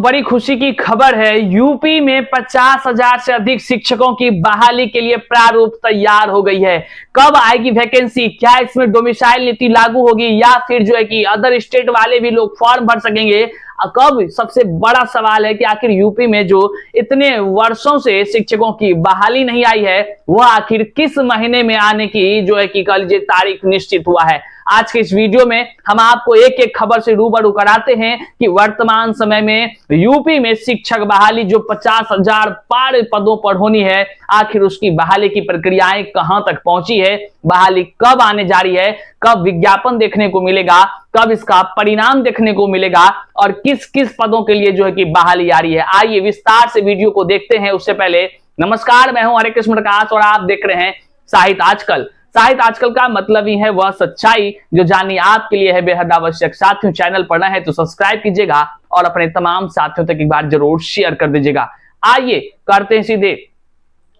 बड़ी खुशी की खबर है। यूपी में 50,000 से अधिक शिक्षकों की बहाली के लिए प्रारूप तैयार हो गई है। कब आएगी वैकेंसी, क्या इसमें डोमिसाइल नीति लागू होगी या फिर जो है कि अदर स्टेट वाले भी लोग फॉर्म भर सकेंगे, कब, सबसे बड़ा सवाल है कि आखिर यूपी में जो इतने वर्षों से शिक्षकों की बहाली नहीं आई है वह आखिर किस महीने में आने की जो है कि कल ये तारीख निश्चित हुआ है। आज के इस वीडियो में हम आपको एक एक खबर से रूबरू कराते हैं कि वर्तमान समय में यूपी में शिक्षक बहाली जो 50,000 पार पदों पर होनी है, आखिर उसकी बहाली की प्रक्रियाएं कहां तक पहुंची है, बहाली कब आने जा रही है, कब विज्ञापन देखने को मिलेगा, कब इसका परिणाम देखने को मिलेगा और किस किस पदों के लिए जो है कि बहाली आ रही है। आइए विस्तार से वीडियो को देखते हैं। उससे पहले नमस्कार, मैं हूं हरे कृष्ण प्रकाश और आप देख रहे हैं साहित्य आजकल। साहित्य आजकल का मतलब ही है वह सच्चाई जो जाननी आपके लिए है बेहद आवश्यक। साथियों, चैनल पर नए हैं तो सब्सक्राइब कीजिएगा और अपने तमाम साथियों तक एक बार जरूर शेयर कर दीजिएगा। आइए करते हैं सीधे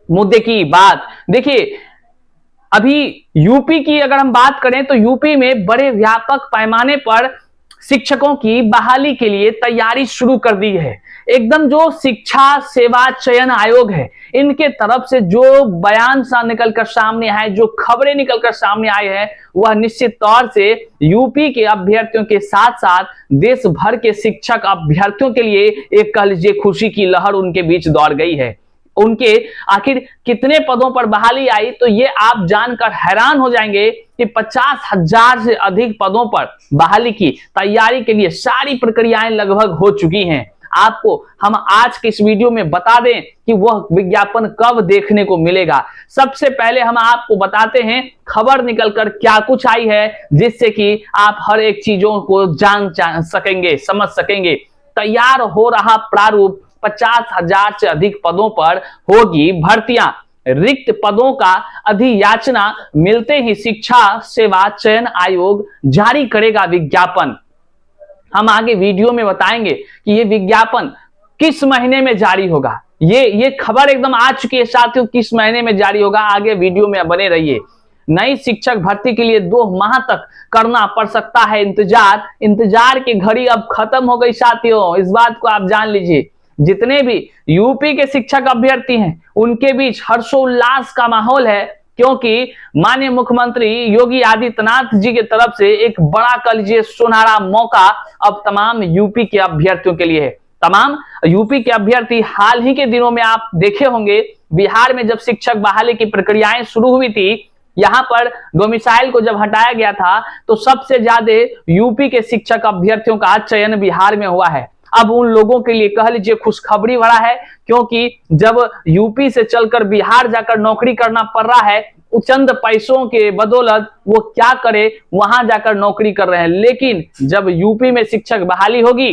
मुद्दे की बात। देखिए, अभी यूपी की अगर हम बात करें तो यूपी में बड़े व्यापक पैमाने पर शिक्षकों की बहाली के लिए तैयारी शुरू कर दी है। एकदम जो शिक्षा सेवा चयन आयोग है, इनके तरफ से जो बयान सा निकलकर सामने आए, जो खबरें निकलकर सामने आई है, वह निश्चित तौर से यूपी के अभ्यर्थियों के साथ साथ देश भर के शिक्षक अभ्यर्थियों के लिए एक कह लीजिए खुशी की लहर उनके बीच दौड़ गई है। उनके आखिर कितने पदों पर बहाली आई, तो ये आप जानकर हैरान हो जाएंगे कि 50,000 से अधिक पदों पर बहाली की तैयारी के लिए सारी प्रक्रियाएं लगभग हो चुकी हैं। आपको हम आज के इस वीडियो में बता दें कि वह विज्ञापन कब देखने को मिलेगा। सबसे पहले हम आपको बताते हैं खबर निकलकर क्या कुछ आई है, जिससे कि आप हर एक चीजों को जान सकेंगे, समझ सकेंगे। तैयार हो रहा प्रारूप, 50,000 से अधिक पदों पर होगी भर्तियां। रिक्त पदों का अधियाचना मिलते ही शिक्षा सेवा चयन आयोग जारी करेगा विज्ञापन। हम आगे वीडियो में बताएंगे कि ये विज्ञापन किस महीने में जारी होगा। ये खबर एकदम आ चुकी है साथियों, किस महीने में जारी होगा, आगे वीडियो में बने रहिए। नई शिक्षक भर्ती के लिए 2 माह तक करना पड़ सकता है इंतजार की घड़ी अब खत्म हो गई साथियों, इस बात को आप जान लीजिए। जितने भी यूपी के शिक्षक अभ्यर्थी हैं उनके बीच हर्षोल्लास का माहौल है, क्योंकि माननीय मुख्यमंत्री योगी आदित्यनाथ जी की तरफ से एक बड़ा कल ये सुनहरा मौका अब तमाम यूपी के अभ्यर्थियों के लिए है। तमाम यूपी के अभ्यर्थी हाल ही के दिनों में आप देखे होंगे, बिहार में जब शिक्षक बहाली की प्रक्रियाएं शुरू हुई थी, यहां पर डोमिसाइल को जब हटाया गया था तो सबसे ज्यादा यूपी के शिक्षक अभ्यर्थियों का चयन बिहार में हुआ है। अब उन लोगों के लिए कह लीजिए खुशखबरी भरा है, क्योंकि जब यूपी से चलकर बिहार जाकर नौकरी करना पड़ रहा है, चंद पैसों के बदौलत वो क्या करे, वहां जाकर नौकरी कर रहे हैं। लेकिन जब यूपी में शिक्षक बहाली होगी,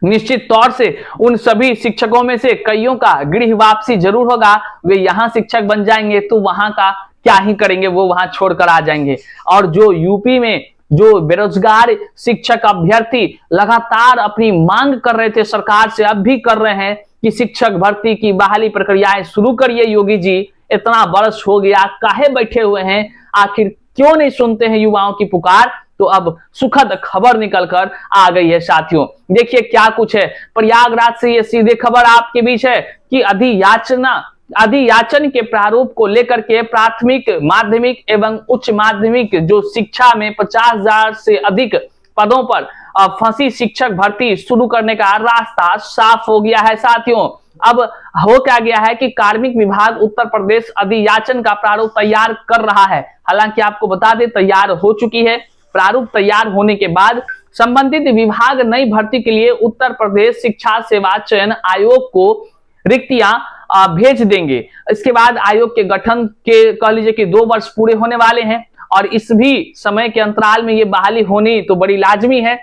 निश्चित तौर से उन सभी शिक्षकों में से कईयों का गृह वापसी जरूर होगा। वे यहां शिक्षक बन जाएंगे तो वहां का क्या ही करेंगे, वो वहां छोड़कर आ जाएंगे। और जो यूपी में जो बेरोजगार शिक्षक अभ्यर्थी लगातार अपनी मांग कर रहे थे सरकार से, अब भी कर रहे हैं कि शिक्षक भर्ती की बहाली प्रक्रियाएं शुरू करिए योगी जी, इतना वर्ष हो गया, काहे बैठे हुए हैं, आखिर क्यों नहीं सुनते हैं युवाओं की पुकार। तो अब सुखद खबर निकलकर आ गई है साथियों। देखिए क्या कुछ है। प्रयागराज से ये सीधे खबर आपके बीच है कि अधियाचन के प्रारूप को लेकर के प्राथमिक, माध्यमिक एवं उच्च माध्यमिक जो शिक्षा में 50,000 से अधिक पदों पर फंसी शिक्षक भर्ती शुरू करने का रास्ता साफ हो गया है साथियों। अब हो क्या गया है कि कार्मिक विभाग उत्तर प्रदेश अधियाचन का प्रारूप तैयार कर रहा है। हालांकि आपको बता दें तैयार हो चुकी है। प्रारूप तैयार होने के बाद संबंधित विभाग नई भर्ती के लिए उत्तर प्रदेश शिक्षा सेवा चयन आयोग को रिक्तियां भेज देंगे। इसके बाद आयोग के गठन के कह लीजिए कि 2 वर्ष पूरे होने वाले हैं और इस भी समय के अंतराल में ये बहाली होनी तो बड़ी लाजमी है।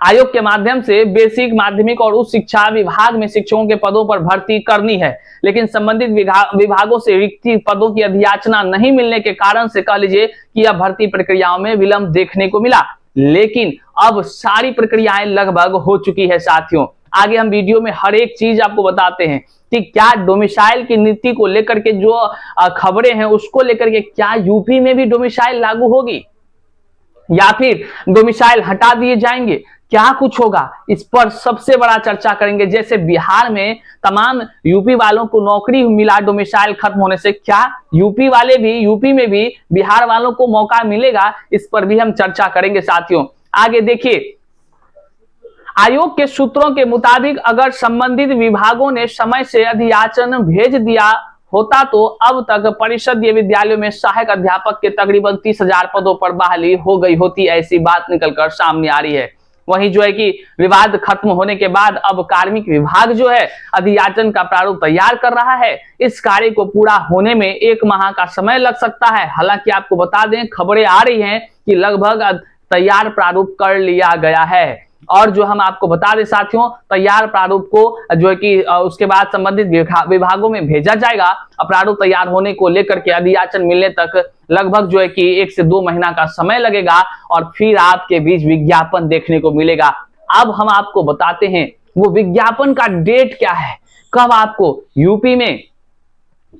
आयोग के माध्यम से बेसिक, माध्यमिक और उच्च शिक्षा विभाग में शिक्षकों के पदों पर भर्ती करनी है, लेकिन संबंधित विभागों से रिक्त पदों की अधियाचना नहीं मिलने के कारण से कह लीजिए कि यह भर्ती प्रक्रियाओं में विलंब देखने को मिला। लेकिन अब सारी प्रक्रियाएं लगभग हो चुकी है साथियों। आगे हम वीडियो में हर एक चीज आपको बताते हैं कि क्या डोमिसाइल की नीति को लेकर के जो खबरें हैं उसको लेकर के क्या यूपी में भी डोमिसाइल लागू होगी, या फिर डोमिसाइल हटा दिए जाएंगे, क्या कुछ होगा, इस पर सबसे बड़ा चर्चा करेंगे। जैसे बिहार में तमाम यूपी वालों को नौकरी मिला डोमिसाइल खत्म होने से, क्या यूपी में भी बिहार वालों को मौका मिलेगा, इस पर भी हम चर्चा करेंगे साथियों। आगे देखिए, आयोग के सूत्रों के मुताबिक अगर संबंधित विभागों ने समय से अधियाचन भेज दिया होता तो अब तक परिषदीय विद्यालयों में सहायक अध्यापक के तकरीबन 30,000 पदों पर बहाली हो गई होती, ऐसी बात निकलकर सामने आ रही है। वहीं जो है कि विवाद खत्म होने के बाद अब कार्मिक विभाग जो है अधियाचन का प्रारूप तैयार कर रहा है। इस कार्य को पूरा होने में 1 माह का समय लग सकता है। हालांकि आपको बता दें, खबरें आ रही हैं कि लगभग तैयार प्रारूप कर लिया गया है। और जो हम आपको बता दें साथियों, तैयार प्रारूप को जो है कि उसके बाद संबंधित विभागों में भेजा जाएगा। प्रारूप तैयार होने को लेकर के अधियाचन मिलने तक लगभग जो है कि 1 से 2 महीना का समय लगेगा और फिर आपके बीच विज्ञापन देखने को मिलेगा। अब हम आपको बताते हैं वो विज्ञापन का डेट क्या है, कब आपको यूपी में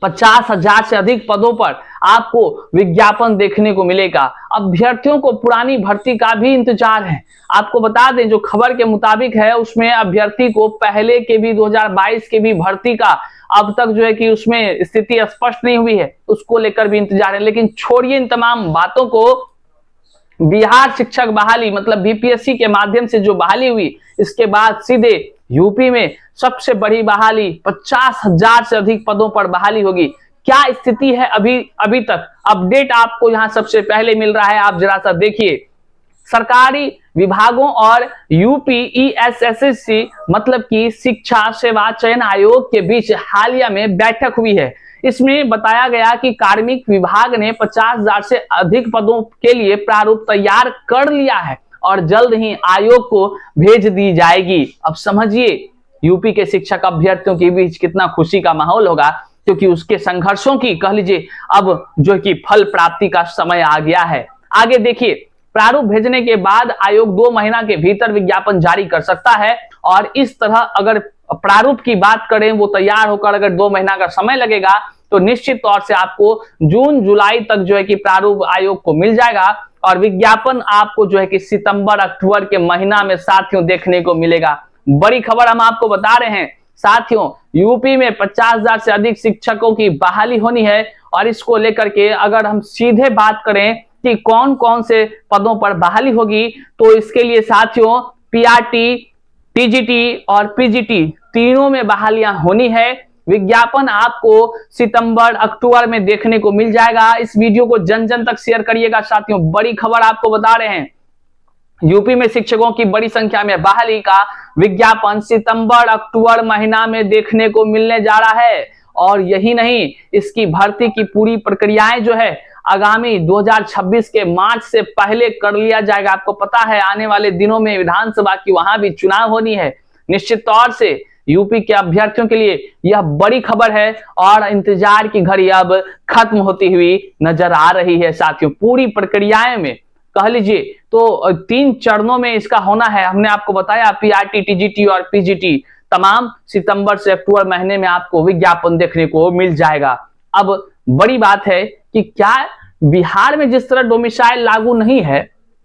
50,000 से अधिक पदों पर आपको विज्ञापन देखने को मिलेगा। अभ्यर्थियों को पुरानी भर्ती का भी इंतजार है। आपको बता दें, जो खबर के मुताबिक है उसमें अभ्यर्थी को पहले के भी 2022 के भी भर्ती का अब तक जो है कि उसमें स्थिति स्पष्ट नहीं हुई है, उसको लेकर भी इंतजार है। लेकिन छोड़िए इन तमाम बातों को, बिहार शिक्षक बहाली मतलब बीपीएससी के माध्यम से जो बहाली हुई, इसके बाद सीधे यूपी में सबसे बड़ी बहाली 50,000 से अधिक पदों पर बहाली होगी। क्या स्थिति है अभी तक, अपडेट आपको यहां सबसे पहले मिल रहा है। आप जरा सा देखिए, सरकारी विभागों और यूपीईएसएससी मतलब कि शिक्षा सेवा चयन आयोग के बीच हालिया में बैठक हुई है। इसमें बताया गया कि कार्मिक विभाग ने 50,000 से अधिक पदों के लिए प्रारूप तैयार कर लिया है और जल्द ही आयोग को भेज दी जाएगी। अब समझिए यूपी के शिक्षक अभ्यर्थियों के बीच कितना खुशी का माहौल होगा, क्योंकि उसके संघर्षों की कह लीजिए अब जो कि फल प्राप्ति का समय आ गया है। आगे देखिए, प्रारूप भेजने के बाद आयोग 2 महीना के भीतर विज्ञापन जारी कर सकता है। और इस तरह अगर प्रारूप की बात करें, वो तैयार होकर अगर 2 महीना का समय लगेगा तो निश्चित तौर से आपको जून जुलाई तक जो है कि प्रारूप आयोग को मिल जाएगा और विज्ञापन आपको जो है कि सितंबर अक्टूबर के महीना में साथियों देखने को मिलेगा। बड़ी खबर हम आपको बता रहे हैं साथियों, यूपी में 50,000 से अधिक शिक्षकों की बहाली होनी है। और इसको लेकर के अगर हम सीधे बात करें कि कौन कौन से पदों पर बहाली होगी, तो इसके लिए साथियों पीआरटी, टीजीटी और पीजीटी तीनों में बहालियां होनी है। विज्ञापन आपको सितंबर अक्टूबर में देखने को मिल जाएगा। इस वीडियो को जन जन तक शेयर करिएगा साथियों। बड़ी खबर आपको बता रहे हैं, यूपी में शिक्षकों की बड़ी संख्या में बहाली का विज्ञापन सितंबर अक्टूबर महीना में देखने को मिलने जा रहा है। और यही नहीं, इसकी भर्ती की पूरी प्रक्रियाएं जो है आगामी 2026 के मार्च से पहले कर लिया जाएगा। आपको पता है आने वाले दिनों में विधानसभा की वहां भी चुनाव होनी है। निश्चित तौर से यूपी के अभ्यर्थियों के लिए यह बड़ी खबर है और इंतजार की घड़ी अब खत्म होती हुई नजर आ रही है साथियों। पूरी प्रक्रियाएं में कह लीजिए तो 3 चरणों में इसका होना है। हमने आपको बताया पीआरटी, टीजीटी और पीजीटी तमाम सितंबर से अक्टूबर महीने में आपको विज्ञापन देखने को मिल जाएगा। अब बड़ी बात है कि क्या बिहार में जिस तरह डोमिसाइल लागू नहीं है,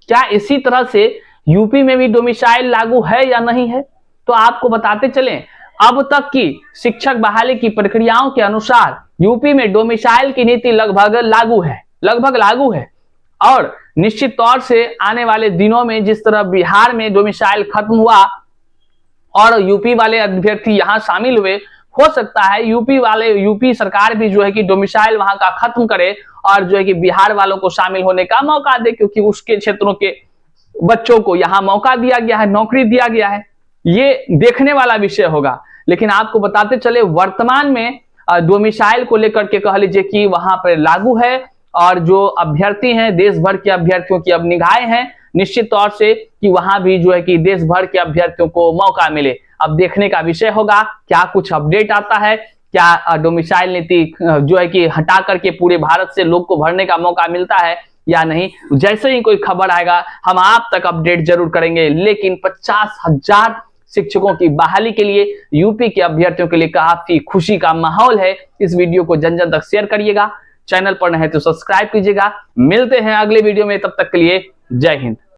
क्या इसी तरह से यूपी में भी डोमिसाइल लागू है या नहीं है। तो आपको बताते चलें, अब तक की शिक्षक बहाली की प्रक्रियाओं के अनुसार यूपी में डोमिसाइल की नीति लगभग लागू है। और निश्चित तौर से आने वाले दिनों में जिस तरह बिहार में डोमिसाइल खत्म हुआ और यूपी वाले अभ्यर्थी यहां शामिल हुए, हो सकता है यूपी सरकार भी जो है कि डोमिसाइल वहां का खत्म करे और जो है कि बिहार वालों को शामिल होने का मौका दे, क्योंकि उसके क्षेत्रों के बच्चों को यहां मौका दिया गया है, नौकरी दिया गया है। ये देखने वाला विषय होगा। लेकिन आपको बताते चले, वर्तमान में डोमिसाइल को लेकर के कह लीजिए कि वहां पर लागू है और जो अभ्यर्थी हैं देश भर के अभ्यर्थियों की अब निगाहें हैं निश्चित तौर से कि वहां भी जो है कि देश भर के अभ्यर्थियों को मौका मिले। अब देखने का विषय होगा क्या कुछ अपडेट आता है, क्या डोमिसाइल नीति जो है कि हटा करके पूरे भारत से लोग को भरने का मौका मिलता है या नहीं। जैसे ही कोई खबर आएगा हम आप तक अपडेट जरूर करेंगे। लेकिन 50,000 शिक्षकों की बहाली के लिए यूपी के अभ्यर्थियों के लिए काफी खुशी का माहौल है। इस वीडियो को जन जन तक शेयर करिएगा, चैनल पर नए हैं तो सब्सक्राइब कीजिएगा। मिलते हैं अगले वीडियो में, तब तक के लिए जय हिंद।